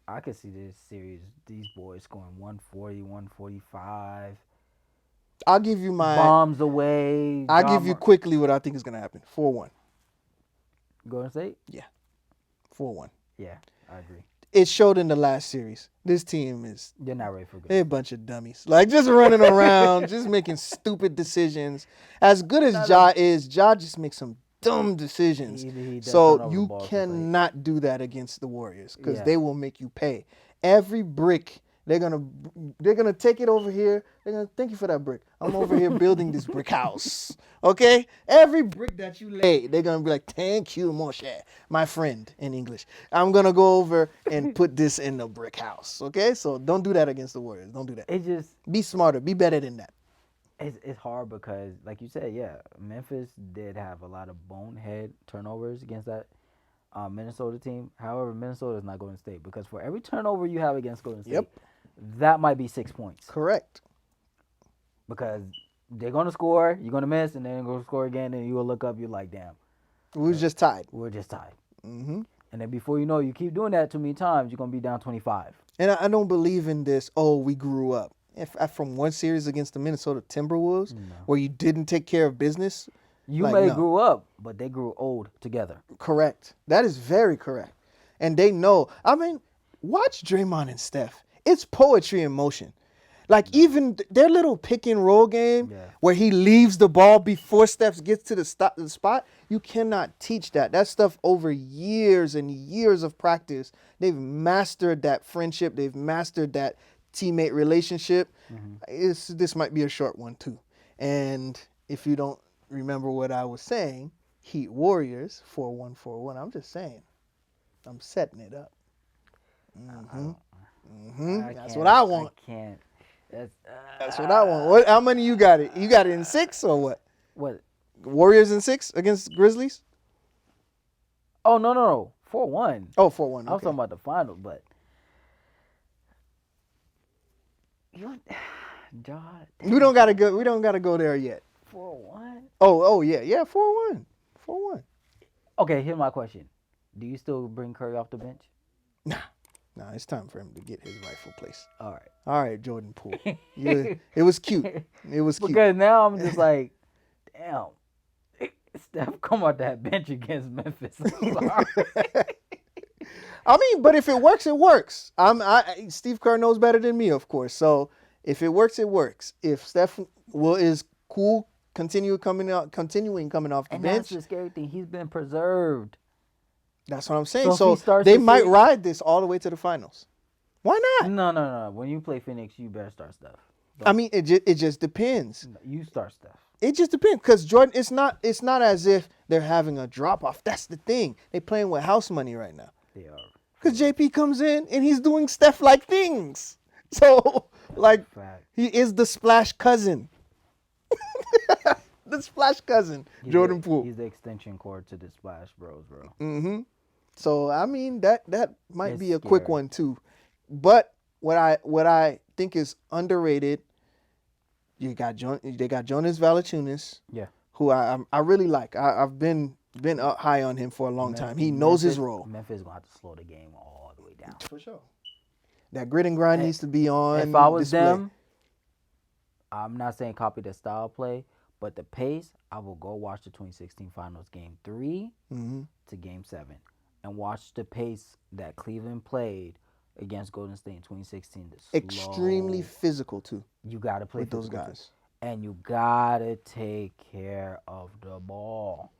I could see this series, these boys scoring 140, 145. I'll give you my. Bombs away. I'll give you quickly what I think is gonna happen. 4-1. Golden State? 4-1. Yeah, I agree. It showed in the last series. This team is. They're not ready for good. They're a bunch of dummies. Like, just running around, just making stupid decisions. As good as Ja is, Ja just makes some dumb decisions. He does turn So over the you ball too cannot do that against the Warriors because Yeah. they will make you pay. Every brick, they're gonna take it over here. They're gonna thank you for that brick. I'm over here building this brick house. Okay? Every brick that you lay, they're gonna be like, thank you, Moshe, my friend in English. I'm gonna go over and put this in the brick house. Okay? So don't do that against the Warriors. Don't do that. It just Be smarter. Be better than that. it's hard because, like you said, yeah, Memphis did have a lot of bonehead turnovers against that Minnesota team. However, Minnesota is not Golden State because for every turnover you have against Golden State, Yep. that might be 6 points Correct. because they're gonna score, you're gonna miss, and then they're gonna score again, and you will look up, you're like, damn, We was just tied. we're just tied. Mm-hmm. And then before you know, you keep doing that too many times, you're gonna be down 25. And I don't believe in this, oh, we grew up. If from one series against the Minnesota Timberwolves where you didn't take care of business, You like, may no. grew up, but they grew old together. correct. That is very correct. And they know. I mean, watch Draymond and Steph. It's poetry in motion. Like even their little pick and roll game where he leaves the ball before Steph gets to the spot, you cannot teach that. That stuff over years and years of practice. They've mastered that friendship. They've mastered that teammate relationship. This might be a short one too. And if you don't remember what I was saying, Heat Warriors 4-1, 4-1. I'm just saying. I'm setting it up. That's what I want. I can't. That's what I want. How many you got it? You got it in 6 or what? What? Warriors in 6 against Grizzlies? Oh no, 4-1. Oh, 4-1. I was Okay. talking about the final, but God, We don't gotta go. We don't gotta go there yet. 4-1. Oh yeah, 4-1, 4-1. Okay, here's my question: do you still bring Curry off the bench? Nah, it's time for him to get his rightful place. All All right, Jordan Poole. right. It was cute. It was cute. Because now I'm just like, damn, Steph, come off that bench against Memphis. I'm sorry. I mean, but if it works, it works. Steve Kerr knows better than me, of course. So if it works, it works. If Steph is cool, continuing coming off the And bench, that's the scary thing. He's been preserved. that's what I'm saying. So if he So starts they the might series- ride this all the way to the finals. Why not? No. When you play Phoenix, you better start Steph. I mean, it just depends. You start Steph. It just depends because Jordan. It's not as if they're having a drop off. That's the thing. They playing with house money right now. They are. Because JP comes in and he's doing Steph like things. So like Fact. he is the splash cousin. The splash cousin, Jordan Poole. He's the extension cord to the Splash Bros, bro. Mm-hmm. So I mean that might It's be a quick scary. one too. But what I think is underrated, they got Jonas Valanciunas, Yeah. who I really like. I've been up high on him for a long time. He knows his role. Memphis gonna have to slow the game all the way down. For sure. That grit and grind needs to be on. If I was display. them, I'm not saying copy the style of play, but the pace, I will go watch the 2016 Finals Game 3 Mhm. to Game 7 and watch the pace that Cleveland played against Golden State in 2016. Extremely physical too You got to play with those physical too. guys. And you got to take care of the ball.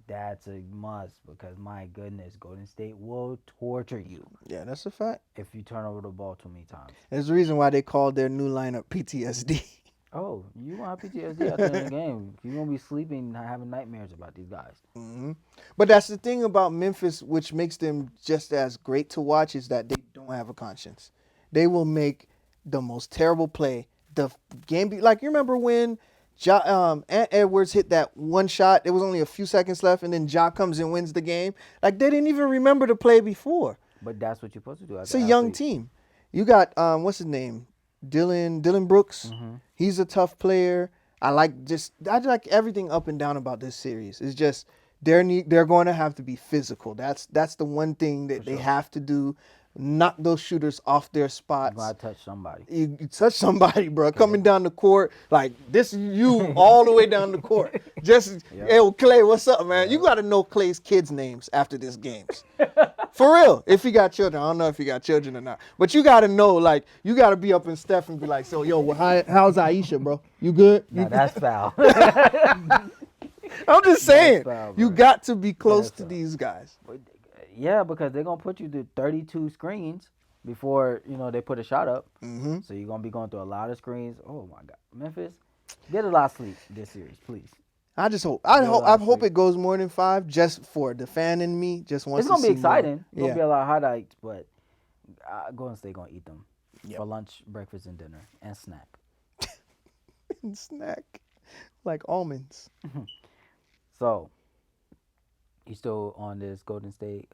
That's a must because, my goodness, Golden State will torture you Yeah, that's a fact. if you turn over the ball too many times. There's a reason why they called their new lineup PTSD. Oh, you gonna have PTSD at the end of the game. You're gonna be sleeping, having nightmares about these guys. Hmm. But that's the thing about Memphis, which makes them just as great to watch, is that they don't have a conscience. They will make the most terrible play. The game, like you remember when Ant Edwards hit that one shot? There was only a few seconds left, and then Ja comes and wins the game. Like they didn't even remember the play before. But that's what you're supposed to do. It's a young team. You got what's his name? Dylan Brooks. Mm-hmm. He's a tough player. I like everything up and down about this series. It's just they're going to have to be physical. That's the one thing that they have to do. Knock those shooters off their You spots. gotta touch somebody. You touch somebody, bro. Coming down the court like this, you all the way down the court. Just hey, Clay, what's up, man? You got to know Clay's kids' names after this games. For real, if he got children, I don't know if he got children or not, but you got to know, like, you got to be up in Steph and be like, so, yo, how's Aisha, bro? You good? Now that's foul. I'm just saying, foul, you bro. got to be close That's to foul. these guys. Yeah, because they're gonna put you through 32 screens before they put a shot up. Mm-hmm. So you're gonna be going through a lot of screens. Oh my God, Memphis, get a lot of sleep this series, please. I just hope. Yeah, I hope honestly. it goes more than 5, just for the fan in me. Just wants It's gonna to be see more. exciting. It's gonna Yeah. be a lot of highlights, but Golden State gonna eat them Yep. for lunch, breakfast, and dinner, and snack. Snack like almonds. So, you still on this Golden State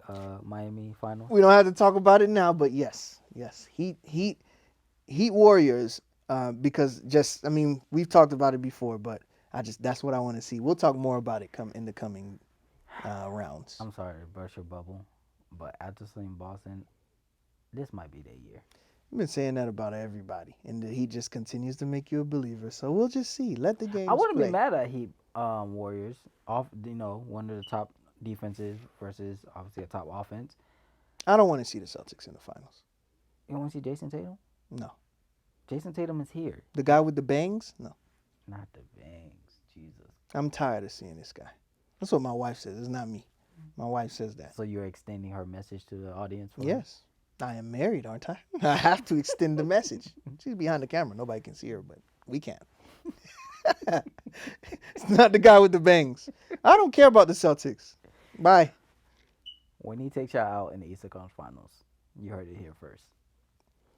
Miami final? We don't have to talk about it now, but yes. Heat Warriors. Because we've talked about it before, but that's what I want to see. We'll talk more about it in the coming rounds. I'm sorry to burst your bubble, but after seeing Boston, this might be their year. I've been saying that about everybody, and the Heat just continues to make you a believer. So we'll just see. Let the games I wouldn't play. be mad at Heat Warriors off. One of the top defenses versus obviously a top offense. I don't want to see the Celtics in the finals. You want to see Jason Tatum? No. Jason Tatum is here. The guy with the bangs? No. Not the bangs. Jesus. I'm tired of seeing this guy. That's what my wife says. It's not me. My wife says that. So you're extending her message to the audience? For her? Yes. I am married, aren't I? I have to extend the message. She's behind the camera. Nobody can see her, but we can. It's not the guy with the bangs. I don't care about the Celtics. Bye. When he takes y'all out in the Eastern Conference Finals, you heard it here first.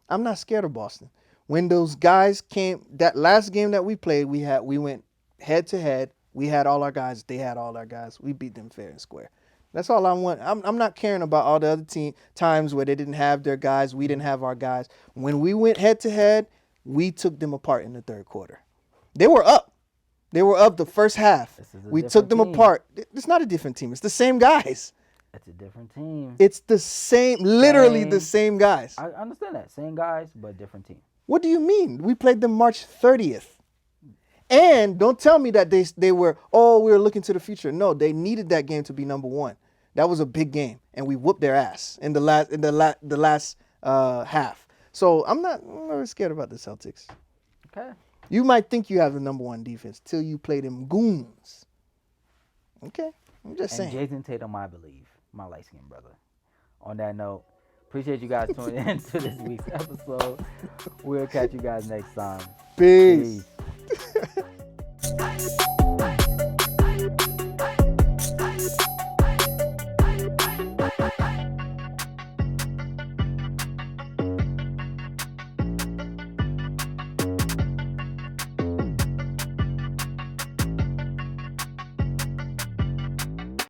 I'm not scared of Boston. When those guys came, that last game that we played, we went head to head. We had all our guys. They had all our guys. We beat them fair and square. That's all I want. I'm not caring about all the other times where they didn't have their guys. We didn't have our guys. When we went head to head, we took them apart in the third quarter. They were up. They were up the first half. This is a We took different them team. apart. It's not a different team. It's the same guys. It's a different team. It's the same, literally the same guys. I understand that. Same guys, but different team. What do you mean? We played them March 30th. And don't tell me that they were, we were looking to the future. No, they needed that game to be number one. That was a big game, and we whooped their ass in the last half. So I'm not really scared about the Celtics. Okay. You might think you have the number one defense till you play them goons. Okay, I'm just saying. Jason Tatum, I believe, my light-skinned brother. On that note, appreciate you guys tuning in to this week's episode. We'll catch you guys next time. Peace. Peace.